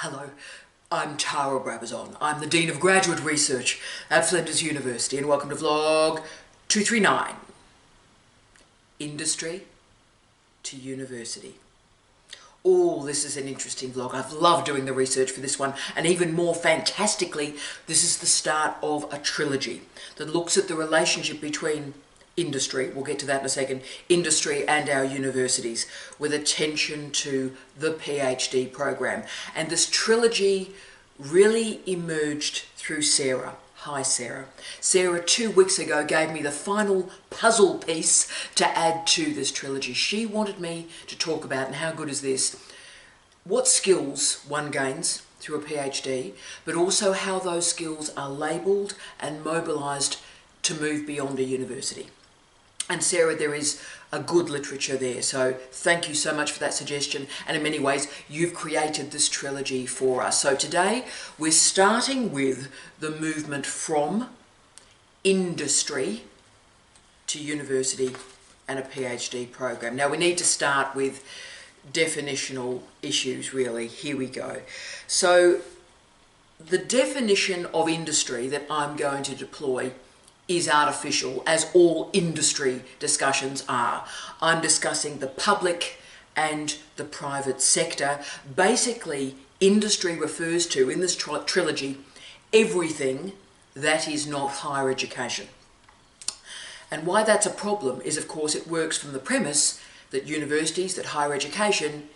Hello, I'm Tara Brabazon. I'm the Dean of Graduate Research at Flinders University, and welcome to vlog 239, Industry to University. Oh, this is an interesting vlog. I've loved doing the research for this one, and even more fantastically, this is the start of a trilogy that looks at the relationship between industry, we'll get to that in a second, industry and our universities, with attention to the PhD program. And this trilogy really emerged through Sarah. Hi Sarah. Sarah 2 weeks ago gave me the final puzzle piece to add to this trilogy. She wanted me to talk about, and how good is this, what skills one gains through a PhD, but also how those skills are labelled and mobilised to move beyond a university. And Sarah, there is a good literature there, so thank you so much for that suggestion, and in many ways you've created this trilogy for us. So today we're starting with the movement from industry to university and a PhD program. Now we need to start with definitional issues really. Here we go. So the definition of industry that I'm going to deploy is artificial, as all industry discussions are. I'm discussing the public and the private sector. Basically, industry refers to, in this trilogy, everything that is not higher education. And why that's a problem is, of course, it works from the premise that universities, that higher education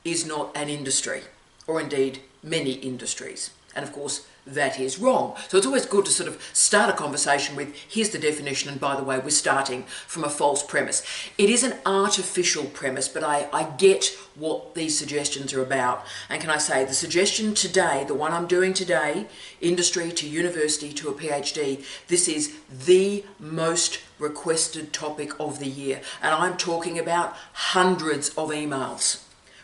is not an industry, or indeed many industries. And of course, that is wrong. So it's always good to sort of start a conversation with, here's the definition, and by the way, we're starting from a false premise. It is an artificial premise, but I get what these suggestions are about. And can I say, the suggestion today, the one I'm doing today, industry to university to a PhD, this is the most requested topic of the year. And I'm talking about hundreds of emails.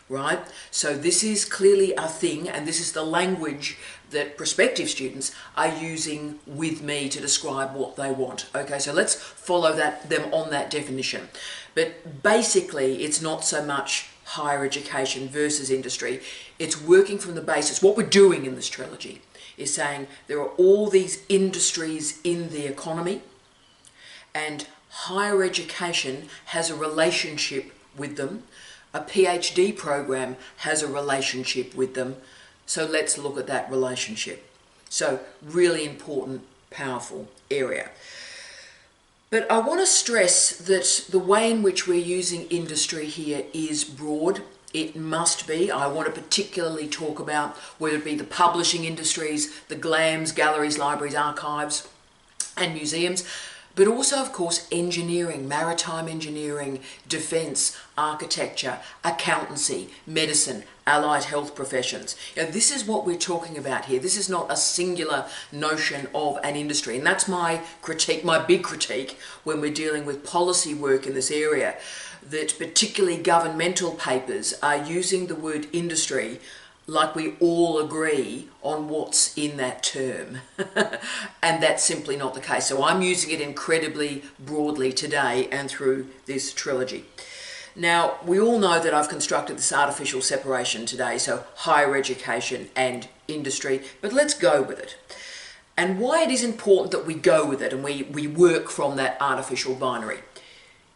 Right? So this is clearly a thing, and this is the language that prospective students are using with me to describe what they want. Okay, so let's follow them on that definition. But basically, it's not so much higher education versus industry. It's working from the basis. What we're doing in this trilogy is saying there are all these industries in the economy, and higher education has a relationship with them. A PhD program has a relationship with them, so let's look at that relationship. So, really important, powerful area. But I want to stress that the way in which we're using industry here is broad. It must be. I want to particularly talk about whether it be the publishing industries, the GLAMs, galleries, libraries, archives, and museums, but also, of course, engineering, maritime engineering, defence, architecture, accountancy, medicine, allied health professions. You know, this is what we're talking about here. This is not a singular notion of an industry. And that's my critique, my big critique, when we're dealing with policy work in this area, that particularly governmental papers are using the word industry like we all agree on what's in that term. And that's simply not the case. So I'm using it incredibly broadly today and through this trilogy. Now, we all know that I've constructed this artificial separation today, so higher education and industry, but let's go with it. And why it is important that we go with it and we work from that artificial binary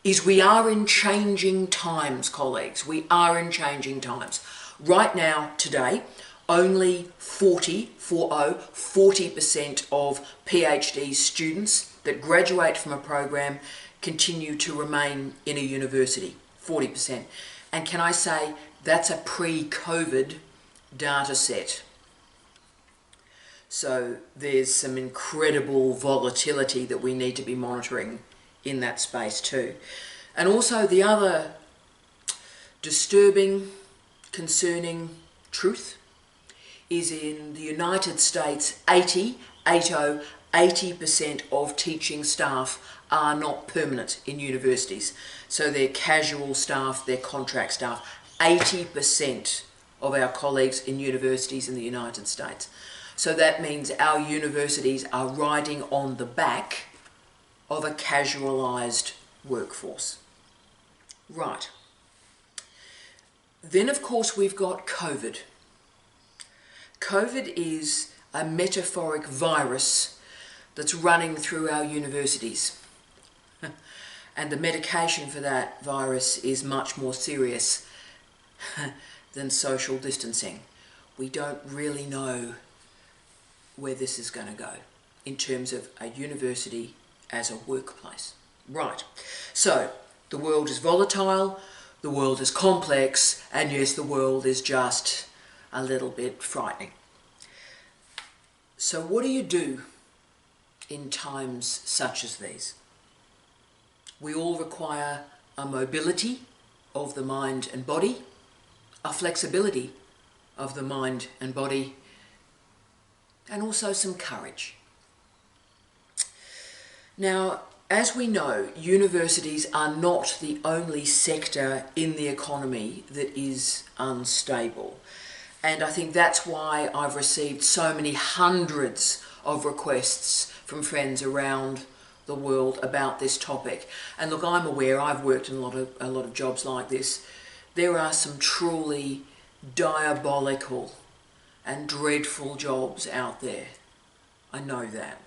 is we are in changing times, colleagues. We are in changing times. Right now, today, only 40% of PhD students that graduate from a program continue to remain in a university, 40%. And can I say, that's a pre-COVID data set. So there's some incredible volatility that we need to be monitoring in that space too. And also the other disturbing, concerning truth is in the United States, 80% of teaching staff are not permanent in universities. So they're casual staff, they're contract staff. 80% of our colleagues in universities in the United States. So that means our universities are riding on the back of a casualised workforce. Right. Then, of course, we've got COVID. COVID is a metaphoric virus that's running through our universities. And the medication for that virus is much more serious than social distancing. We don't really know where this is going to go in terms of a university as a workplace. Right, so the world is volatile, the world is complex, and yes, the world is just a little bit frightening. So what do you do in times such as these? We all require a mobility of the mind and body, a flexibility of the mind and body, and also some courage. Now, as we know, universities are not the only sector in the economy that is unstable. And I think that's why I've received so many hundreds of requests from friends around the world about this topic. And look, I'm aware, I've worked in a lot of jobs like this. There are some truly diabolical and dreadful jobs out there. I know that.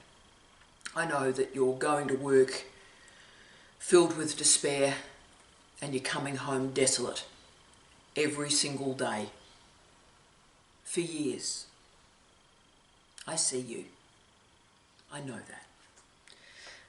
I know that you're going to work filled with despair and you're coming home desolate every single day for years. I see you. I know that.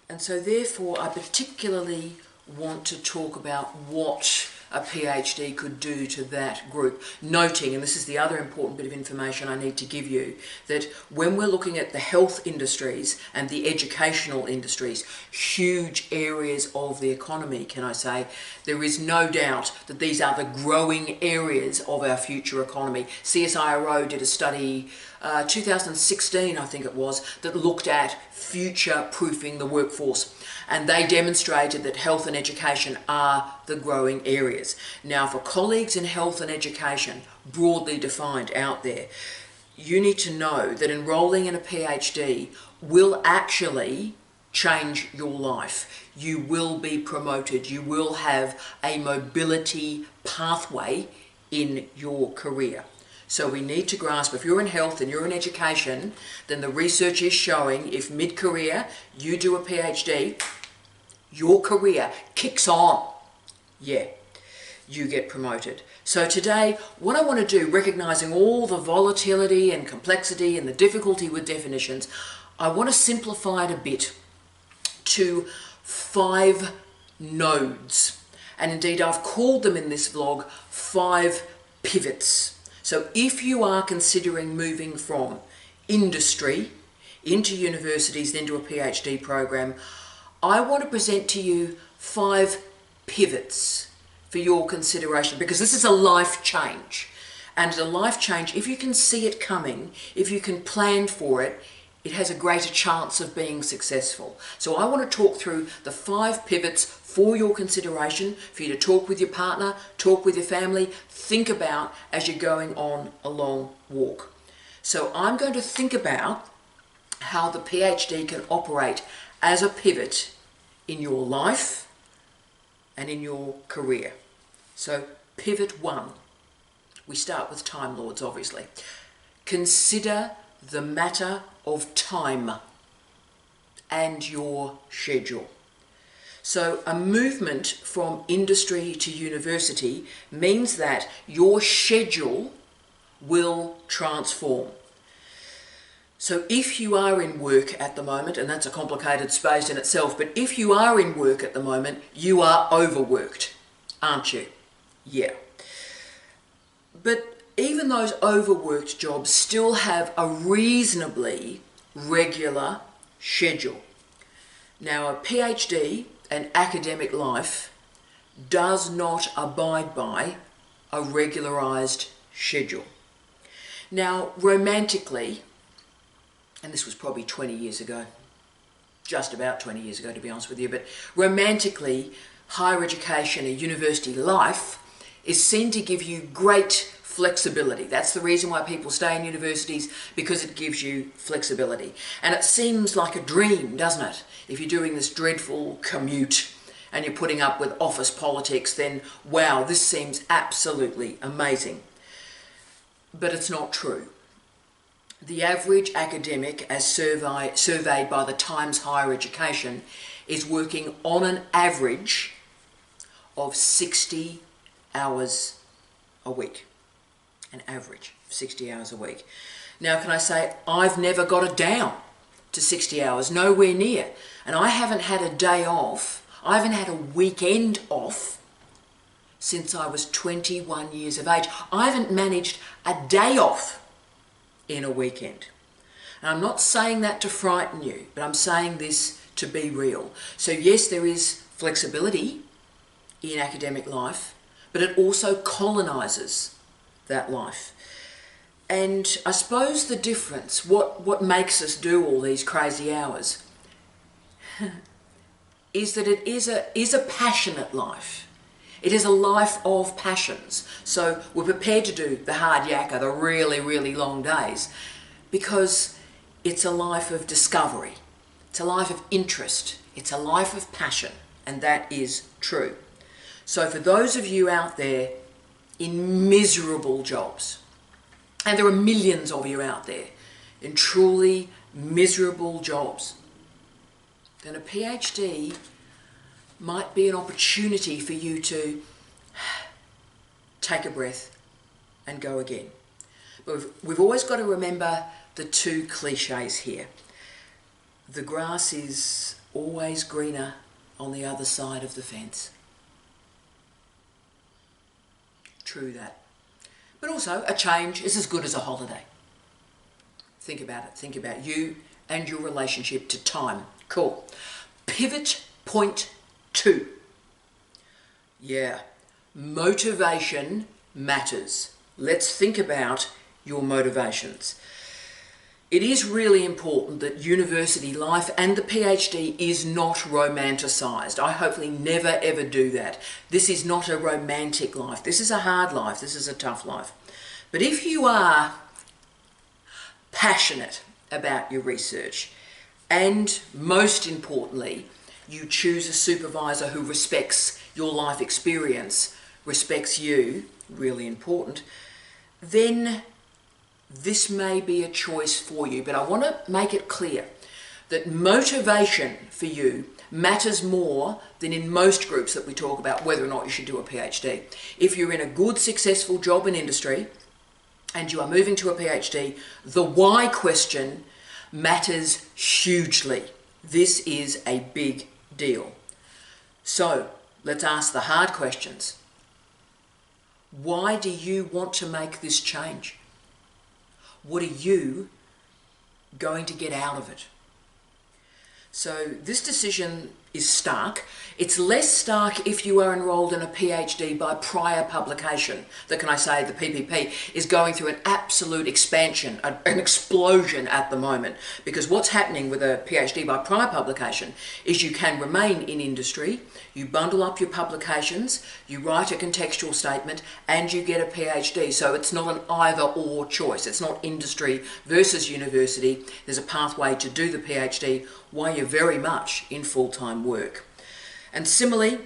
And so therefore I particularly want to talk about what a PhD could do to that group, noting, and this is the other important bit of information I need to give you, that when we're looking at the health industries and the educational industries, huge areas of the economy, can I say, there is no doubt that these are the growing areas of our future economy. CSIRO did a study, 2016 I think it was, that looked at future-proofing the workforce. And they demonstrated that health and education are the growing areas. Now, for colleagues in health and education, broadly defined out there, you need to know that enrolling in a PhD will actually change your life. You will be promoted. You will have a mobility pathway in your career. So we need to grasp, if you're in health and you're in education, then the research is showing if mid-career you do a PhD, your career kicks on. Yeah, you get promoted. So today, what I want to do, recognizing all the volatility and complexity and the difficulty with definitions, I want to simplify it a bit to 5 nodes. And indeed, I've called them in this vlog 5 pivots. So if you are considering moving from industry into universities, then to a PhD program, I want to present to you 5 pivots for your consideration, because this is a life change. And a life change, if you can see it coming, if you can plan for it, it has a greater chance of being successful. So I want to talk through the 5 pivots for your consideration, for you to talk with your partner, talk with your family, think about as you're going on a long walk. So I'm going to think about how the PhD can operate as a pivot in your life and in your career. So pivot 1. We start with Time Lords, obviously. Consider the matter of time and your schedule. So a movement from industry to university means that your schedule will transform. So if you are in work at the moment, and that's a complicated space in itself, but if you are in work at the moment, you are overworked, aren't you? Yeah. But even those overworked jobs still have a reasonably regular schedule. Now, a PhD, an academic life, does not abide by a regularized schedule. Now, romantically, and this was probably 20 years ago, just about 20 years ago to be honest with you, but romantically, higher education, a university life, is seen to give you great flexibility. That's the reason why people stay in universities, because it gives you flexibility. And it seems like a dream, doesn't it? If you're doing this dreadful commute and you're putting up with office politics, then wow, this seems absolutely amazing. But it's not true. The average academic, as surveyed by the Times Higher Education, is working on an average of 60 hours a week. An average of 60 hours a week. Now, can I say, I've never got it down to 60 hours, nowhere near. And I haven't had a day off, I haven't had a weekend off since I was 21 years of age. I haven't managed a day off in a weekend. And I'm not saying that to frighten you, but I'm saying this to be real. So yes, there is flexibility in academic life, but it also colonises that life. And I suppose the difference, what makes us do all these crazy hours, is that it is a passionate life. It is a life of passions. So we're prepared to do the hard yakka, the really, really long days, because it's a life of discovery. It's a life of interest. It's a life of passion. And that is true. So for those of you out there in miserable jobs, and there are millions of you out there in truly miserable jobs, then a PhD might be an opportunity for you to take a breath and go again. But we've always got to remember the two cliches here. The grass is always greener on the other side of the fence. True that. But also, a change is as good as a holiday. Think about it. Think about you and your relationship to time. Cool. Pivot point 2. Yeah, motivation matters. Let's think about your motivations. It is really important that university life and the PhD is not romanticised. I hopefully never ever do that. This is not a romantic life. This is a hard life. This is a tough life. But if you are passionate about your research, and most importantly, you choose a supervisor who respects your life experience, respects you, really important, then this may be a choice for you. But I want to make it clear that motivation for you matters more than in most groups that we talk about whether or not you should do a PhD. If you're in a good, successful job in industry and you are moving to a PhD, the why question matters hugely. This is a big deal. So let's ask the hard questions. Why do you want to make this change? What are you going to get out of it? So this decision is stark. It's less stark if you are enrolled in a PhD by prior publication. That, can I say, the PPP is going through an absolute expansion, an explosion at the moment. Because what's happening with a PhD by prior publication is you can remain in industry, you bundle up your publications, you write a contextual statement, and you get a PhD. So it's not an either-or choice. It's not industry versus university. There's a pathway to do the PhD while you're very much in full-time work. And similarly,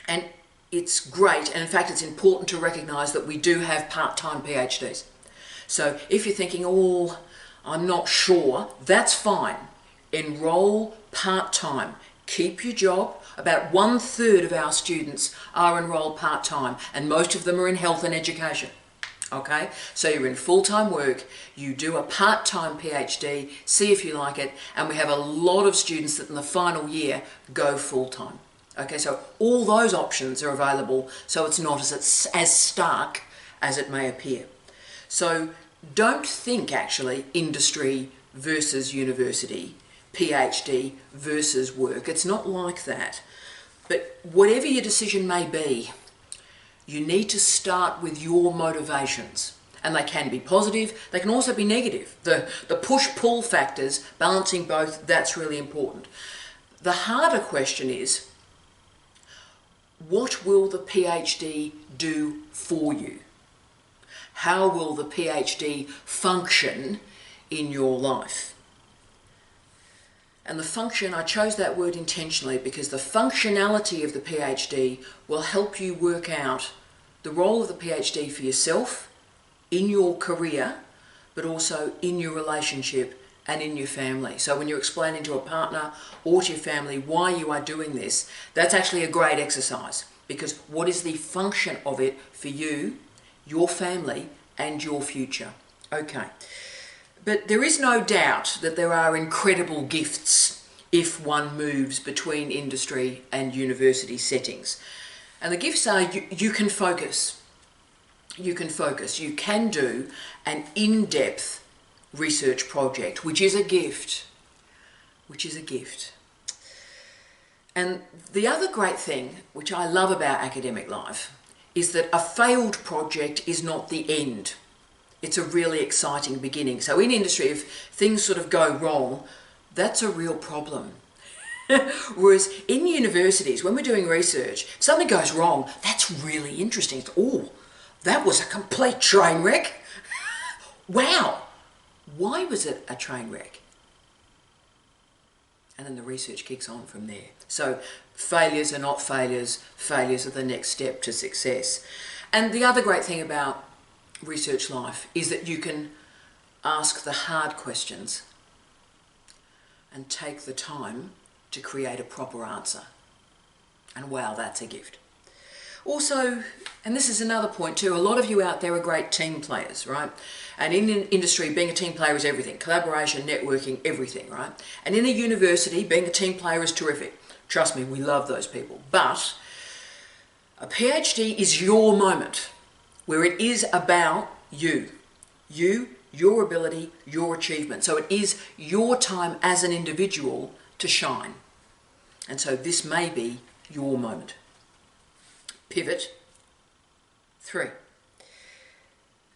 and it's great, and in fact it's important to recognise that we do have part-time PhDs. So if you're thinking, oh, I'm not sure, that's fine. Enroll part-time. Keep your job. About 1/3 of our students are enrolled part-time, and most of them are in health and education. Okay, so you're in full-time work, you do a part-time PhD, see if you like it, and we have a lot of students that in the final year go full-time. Okay, so all those options are available, so it's not as stark as it may appear. So don't think actually industry versus university, PhD versus work. It's not like that. But whatever your decision may be, you need to start with your motivations. And they can be positive, they can also be negative. The push-pull factors, balancing both, that's really important. The harder question is, what will the PhD do for you? How will the PhD function in your life? And the function, I chose that word intentionally because the functionality of the PhD will help you work out the role of the PhD for yourself, in your career, but also in your relationship and in your family. So when you're explaining to a partner or to your family why you are doing this, that's actually a great exercise, because what is the function of it for you, your family, and your future? Okay. But there is no doubt that there are incredible gifts if one moves between industry and university settings. And the gifts are you can focus. You can focus. You can do an in-depth research project, which is a gift. Which is a gift. And the other great thing, which I love about academic life, is that a failed project is not the end. It's a really exciting beginning. So in industry, if things sort of go wrong, that's a real problem. Whereas in universities, when we're doing research, if something goes wrong, that's really interesting. Oh, that was a complete train wreck. Wow. Why was it a train wreck? And then the research kicks on from there. So failures are not failures. Failures are the next step to success. And the other great thing about research life is that you can ask the hard questions and take the time to create a proper answer. And wow, that's a gift. Also, and this is another point too, a lot of you out there are great team players, right? And in an industry, being a team player is everything. Collaboration, networking, everything, right? And in a university, being a team player is terrific. Trust me, we love those people. But a PhD is your moment, where it is about you. You, your ability, your achievement. So it is your time as an individual to shine. And so this may be your moment. Pivot 3.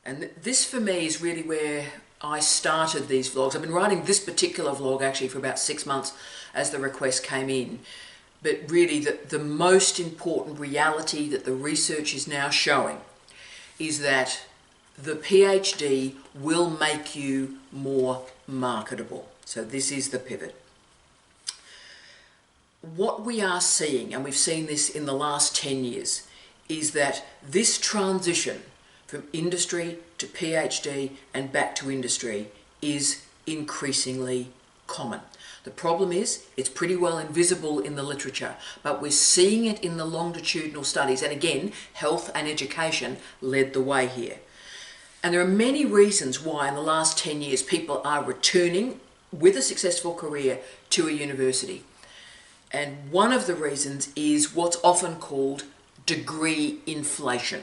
And this for me is really where I started these vlogs. I've been writing this particular vlog actually for about 6 months as the request came in. But really the most important reality that the research is now showing is that the PhD will make you more marketable. So this is the pivot. What we are seeing, and we've seen this in the last 10 years, is that this transition from industry to PhD and back to industry is increasingly common. The problem is it's pretty well invisible in the literature, but we're seeing it in the longitudinal studies. And again, health and education led the way here. And there are many reasons why in the last 10 years people are returning with a successful career to a university. And one of the reasons is what's often called degree inflation.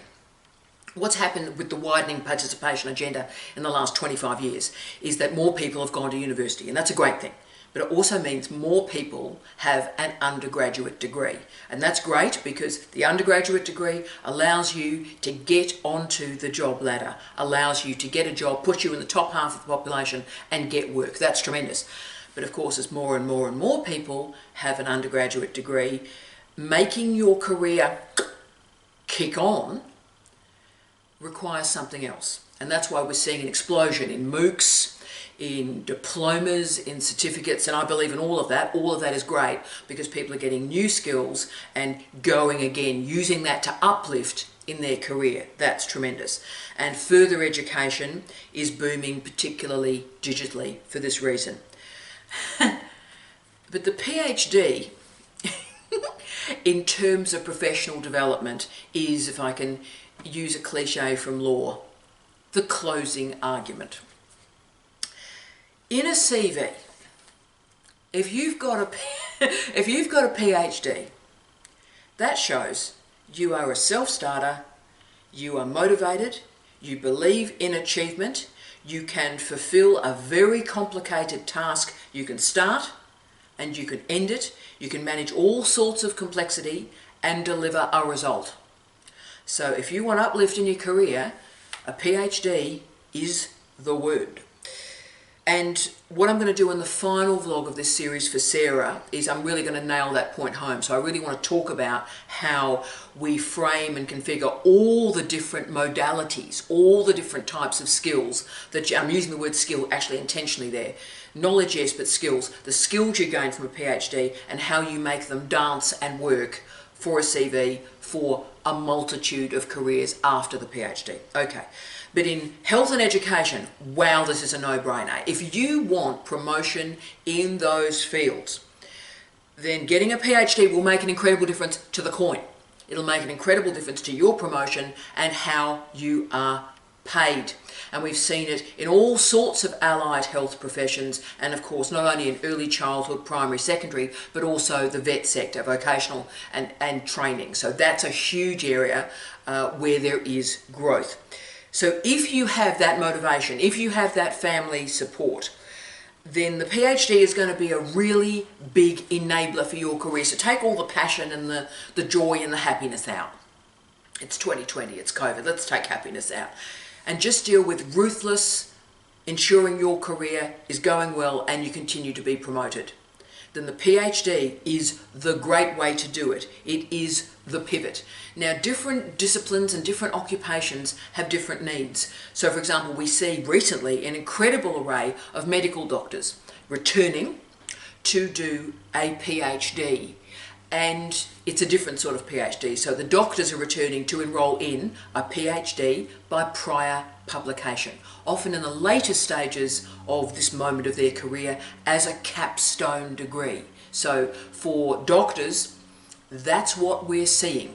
What's happened with the widening participation agenda in the last 25 years is that more people have gone to university, and that's a great thing. But it also means more people have an undergraduate degree. And that's great because the undergraduate degree allows you to get onto the job ladder, allows you to get a job, put you in the top half of the population and get work. That's tremendous. But of course, as more and more and more people have an undergraduate degree, making your career kick on requires something else. And that's why we're seeing an explosion in MOOCs, in diplomas, in certificates, and I believe in all of that. All of that is great because people are getting new skills and going again, using that to uplift in their career. That's tremendous. And further education is booming, particularly digitally, for this reason. But the PhD, in terms of professional development, is, if I can use a cliche from law, the closing argument. In a CV, if you've got a PhD, that shows you are a self-starter, you are motivated, you believe in achievement, you can fulfill a very complicated task. You can start and you can end it. You can manage all sorts of complexity and deliver a result. So if you want uplift in your career, a PhD is the word. And what I'm going to do in the final vlog of this series for Sarah is I'm really going to nail that point home. So I really want to talk about how we frame and configure all the different modalities, all the different types of skills that I'm using the word skill actually intentionally there. Knowledge, yes, but skills. The skills you gain from a PhD and how you make them dance and work for a CV for a multitude of careers after the PhD. Okay, but in health and education, wow, this is a no-brainer. If you want promotion in those fields, then getting a PhD will make an incredible difference to the coin. It'll make an incredible difference to your promotion and how you are paid. And we've seen it in all sorts of allied health professions, and of course not only in early childhood, primary, secondary, but also the vet sector, vocational and training. So that's a huge area where there is growth. So if you have that motivation, if you have that family support, then the PhD is going to be a really big enabler for your career. So take all the passion and the joy and the happiness out. It's 2020, it's COVID, let's take happiness out. And just deal with ruthless ensuring your career is going well and you continue to be promoted. Then the PhD is the great way to do it. It is the pivot. Now, different disciplines and different occupations have different needs. So, for example, we see recently an incredible array of medical doctors returning to do a PhD. And it's a different sort of PhD. So the doctors are returning to enrol in a PhD by prior publication, often in the later stages of this moment of their career as a capstone degree. So for doctors, that's what we're seeing.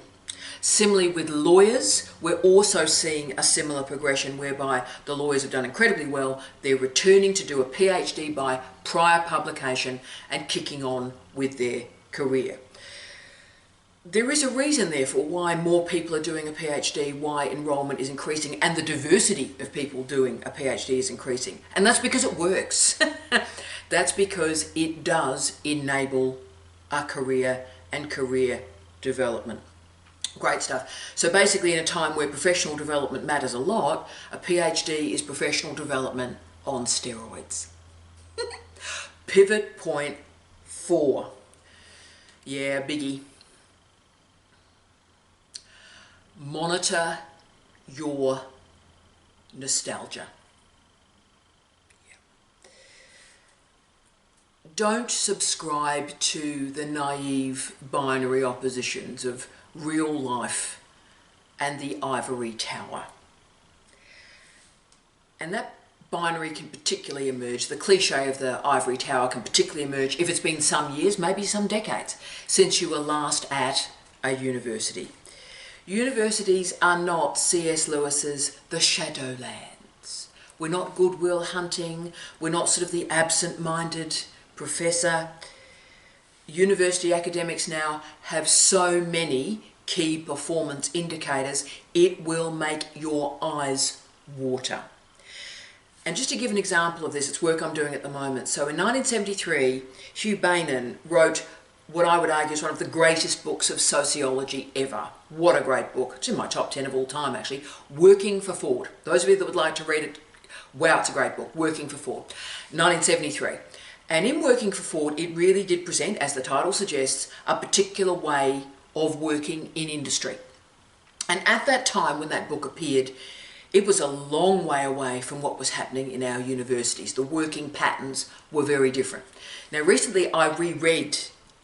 Similarly with lawyers, we're also seeing a similar progression whereby the lawyers have done incredibly well. They're returning to do a PhD by prior publication and kicking on with their career. There is a reason, therefore, why more people are doing a PhD, why enrolment is increasing, and the diversity of people doing a PhD is increasing. And that's because it works. That's because it does enable a career and career development. Great stuff. So basically, in a time where professional development matters a lot, a PhD is professional development on steroids. Pivot point 4. Yeah, biggie. Monitor your nostalgia. Don't subscribe to the naive binary oppositions of real life and the ivory tower. And that binary can particularly emerge, the cliche of the ivory tower can particularly emerge if it's been some years, maybe some decades, since you were last at a university. Universities are not C.S. Lewis's The Shadowlands. We're not goodwill hunting. We're not sort of the absent-minded professor. University academics now have so many key performance indicators, it will make your eyes water. And just to give an example of this, it's work I'm doing at the moment. So in 1973, Hugh Bainan wrote what I would argue is one of the greatest books of sociology ever. What a great book. It's in my top 10 of all time, actually. Working for Ford. Those of you that would like to read it, wow, it's a great book. Working for Ford. 1973. And in Working for Ford, it really did present, as the title suggests, a particular way of working in industry. And at that time, when that book appeared, it was a long way away from what was happening in our universities. The working patterns were very different. Now, recently I reread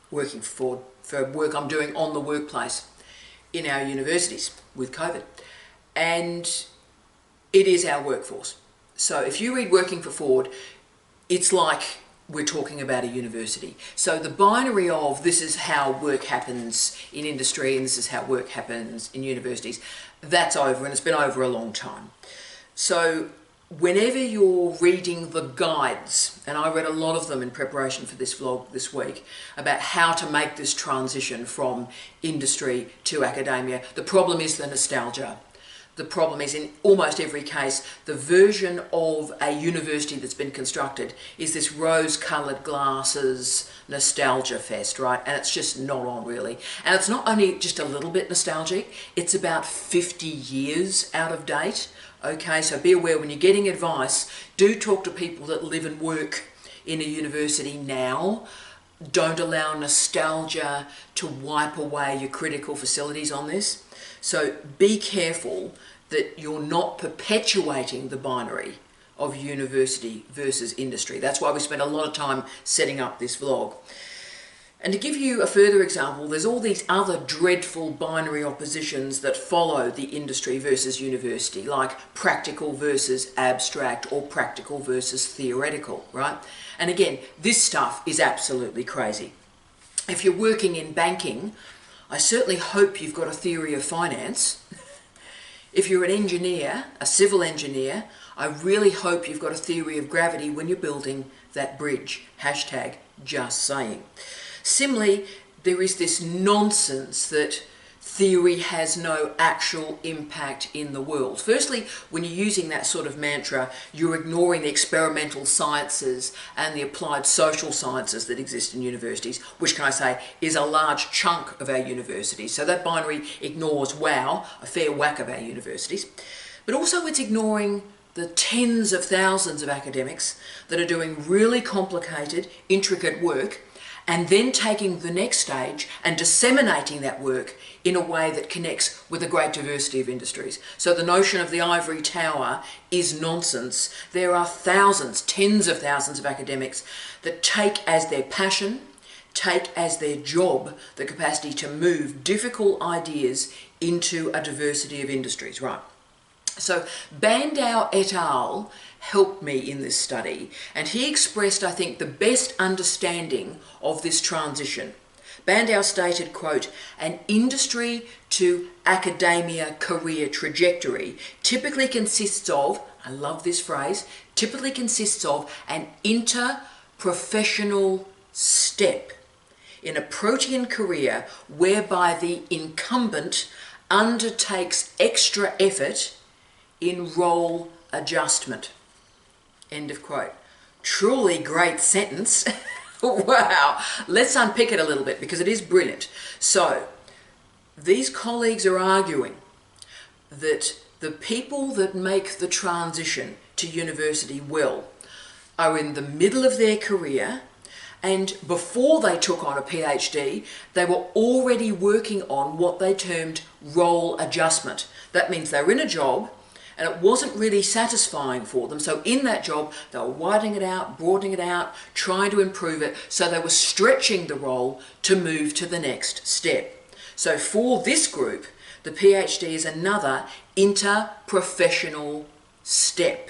Working for Ford for work I'm doing on the workplace in our universities with COVID. And it is our workforce. So if you read Working for Ford, it's like we're talking about a university. So the binary of this is how work happens in industry and this is how work happens in universities, that's over, and it's been over a long time. So whenever you're reading the guides, and I read a lot of them in preparation for this vlog this week, about how to make this transition from industry to academia, the problem is the nostalgia. The problem is, in almost every case, the version of a university that's been constructed is this rose-coloured glasses nostalgia fest, right? And it's just not on, really. And it's not only just a little bit nostalgic, it's about 50 years out of date. Okay, so be aware when you're getting advice, do talk to people that live and work in a university now. Don't allow nostalgia to wipe away your critical facilities on this. So be careful that you're not perpetuating the binary of university versus industry. That's why we spent a lot of time setting up this vlog. And to give you a further example, there's all these other dreadful binary oppositions that follow the industry versus university, like practical versus abstract or practical versus theoretical, right? And again, this stuff is absolutely crazy. If you're working in banking, I certainly hope you've got a theory of finance. If you're an engineer, a civil engineer, I really hope you've got a theory of gravity when you're building that bridge. Hashtag just saying. Similarly, there is this nonsense that theory has no actual impact in the world. Firstly, when you're using that sort of mantra, you're ignoring the experimental sciences and the applied social sciences that exist in universities, which, can I say, is a large chunk of our universities. So that binary ignores, wow, a fair whack of our universities. But also it's ignoring the tens of thousands of academics that are doing really complicated, intricate work, and then taking the next stage and disseminating that work in a way that connects with a great diversity of industries. So the notion of the ivory tower is nonsense. There are thousands, tens of thousands of academics that take as their passion, take as their job, the capacity to move difficult ideas into a diversity of industries, right? So Bandow et al. Helped me in this study, and he expressed, I think, the best understanding of this transition. Bandow stated, quote, an industry to academia career trajectory typically consists of, I love this phrase, typically consists of an interprofessional step in a protean career whereby the incumbent undertakes extra effort in role adjustment. End of quote. Truly great sentence. Wow. Let's unpick it a little bit because it is brilliant. So, these colleagues are arguing that the people that make the transition to university well are in the middle of their career, and before they took on a PhD, they were already working on what they termed role adjustment. That means they were in a job, and it wasn't really satisfying for them. So in that job, they were widening it out, broadening it out, trying to improve it. So they were stretching the role to move to the next step. So for this group, the PhD is another interprofessional step.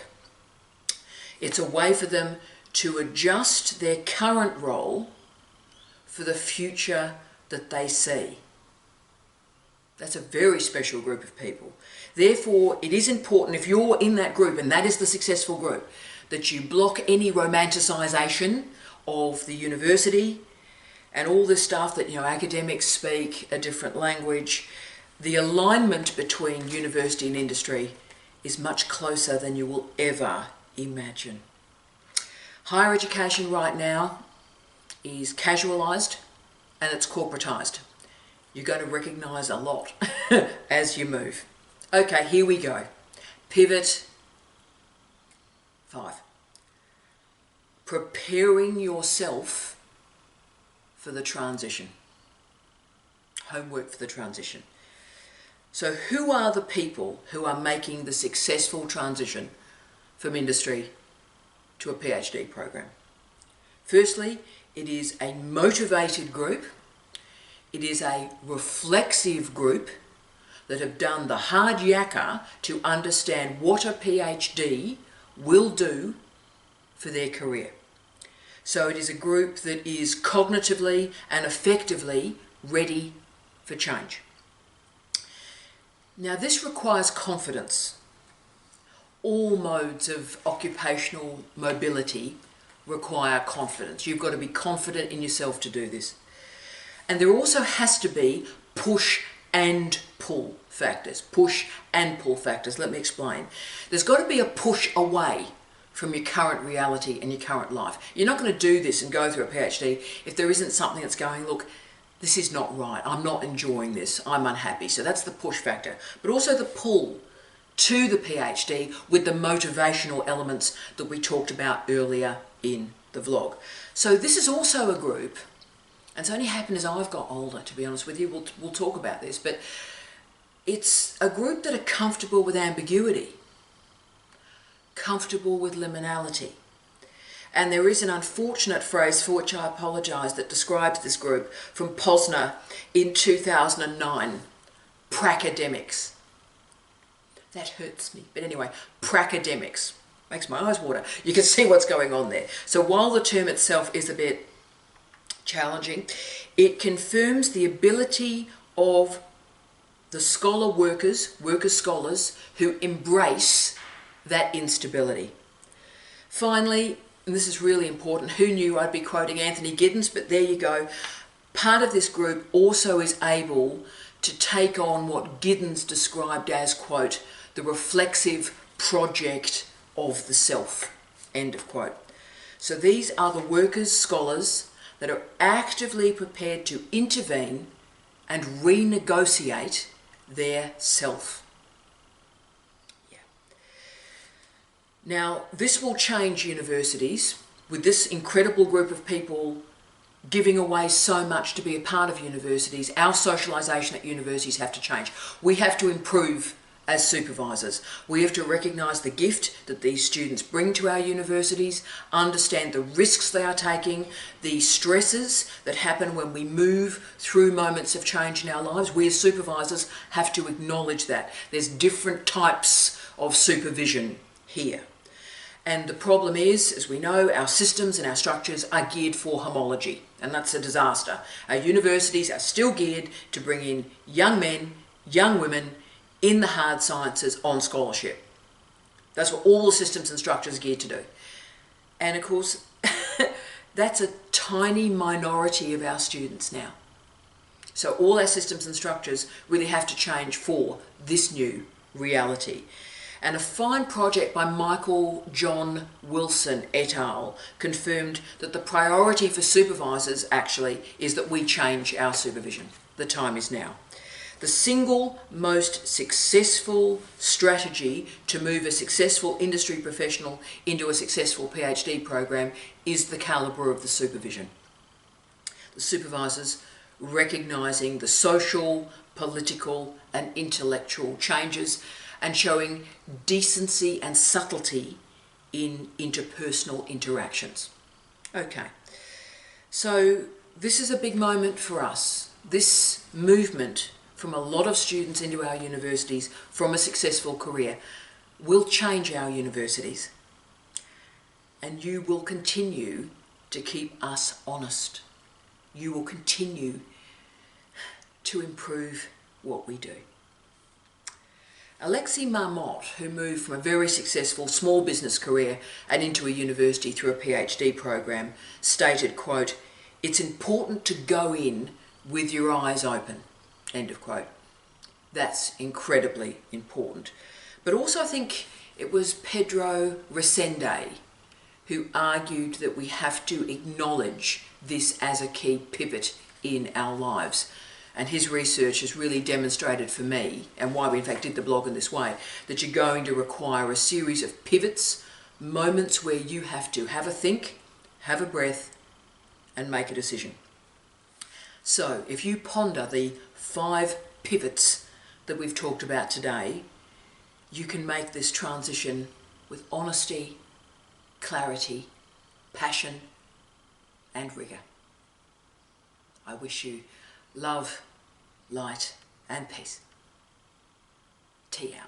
It's a way for them to adjust their current role for the future that they see. That's a very special group of people. Therefore, it is important, if you're in that group, and that is the successful group, that you block any romanticisation of the university and all this stuff that, academics speak a different language. The alignment between university and industry is much closer than you will ever imagine. Higher education right now is casualised and it's corporatised. You're going to recognise a lot as you move. Okay, here we go. Pivot 5. Preparing yourself for the transition. Homework for the transition. So who are the people who are making the successful transition from industry to a PhD program? Firstly, it is a motivated group. It is a reflexive group that have done the hard yakka to understand what a PhD will do for their career. So it is a group that is cognitively and effectively ready for change. Now this requires confidence. All modes of occupational mobility require confidence. You've got to be confident in yourself to do this. And there also has to be push and pull factors. Push and pull factors. Let me explain. There's got to be a push away from your current reality and your current life. You're not going to do this and go through a PhD if there isn't something that's going, look, this is not right. I'm not enjoying this. I'm unhappy. So that's the push factor. But also the pull to the PhD with the motivational elements that we talked about earlier in the vlog. So this is also a group, and it's only happened as I've got older, to be honest with you. We'll talk about this, but it's a group that are comfortable with ambiguity, comfortable with liminality, And there is an unfortunate phrase, for which I apologise, that describes this group from Posner in 2009, pracademics. That hurts me. But anyway, pracademics. Makes my eyes water. You can see what's going on there. So while the term itself is a bit challenging, it confirms the ability of the scholars who embrace that instability. Finally, and this is really important, who knew I'd be quoting Anthony Giddens, but there you go. Part of this group also is able to take on what Giddens described as, quote, the reflexive project of the self, end of quote. So these are the scholars that are actively prepared to intervene and renegotiate their self. Yeah. Now, this will change universities with this incredible group of people giving away so much to be a part of universities. Our socialisation at universities have to change. We have to improve as supervisors. We have to recognise the gift that these students bring to our universities, understand the risks they are taking, the stresses that happen when we move through moments of change in our lives. We as supervisors have to acknowledge that. There's different types of supervision here. And the problem is, as we know, our systems and our structures are geared for homology, and that's a disaster. Our universities are still geared to bring in young men, young women in the hard sciences on scholarship. That's what all the systems and structures are geared to do. And of course, that's a tiny minority of our students now. So all our systems and structures really have to change for this new reality. And a fine project by Michael John Wilson et al. Confirmed that the priority for supervisors actually is that we change our supervision. The time is now. The single most successful strategy to move a successful industry professional into a successful PhD program is the calibre of the supervision. The supervisors recognising the social, political and intellectual changes and showing decency and subtlety in interpersonal interactions. Okay, so this is a big moment for us. This movement from a lot of students into our universities from a successful career will change our universities. And you will continue to keep us honest. You will continue to improve what we do. Alexis Marmot, who moved from a very successful small business career and into a university through a PhD program, stated, quote, "It's important to go in with your eyes open," end of quote. That's incredibly important. But also I think it was Pedro Resende who argued that we have to acknowledge this as a key pivot in our lives. And his research has really demonstrated for me, and why we in fact did the blog in this way, that you're going to require a series of pivots, moments where you have to have a think, have a breath, and make a decision. So if you ponder the 5 pivots that we've talked about today, you can make this transition with honesty, clarity, passion, and rigour. I wish you love, light, and peace. Tea out.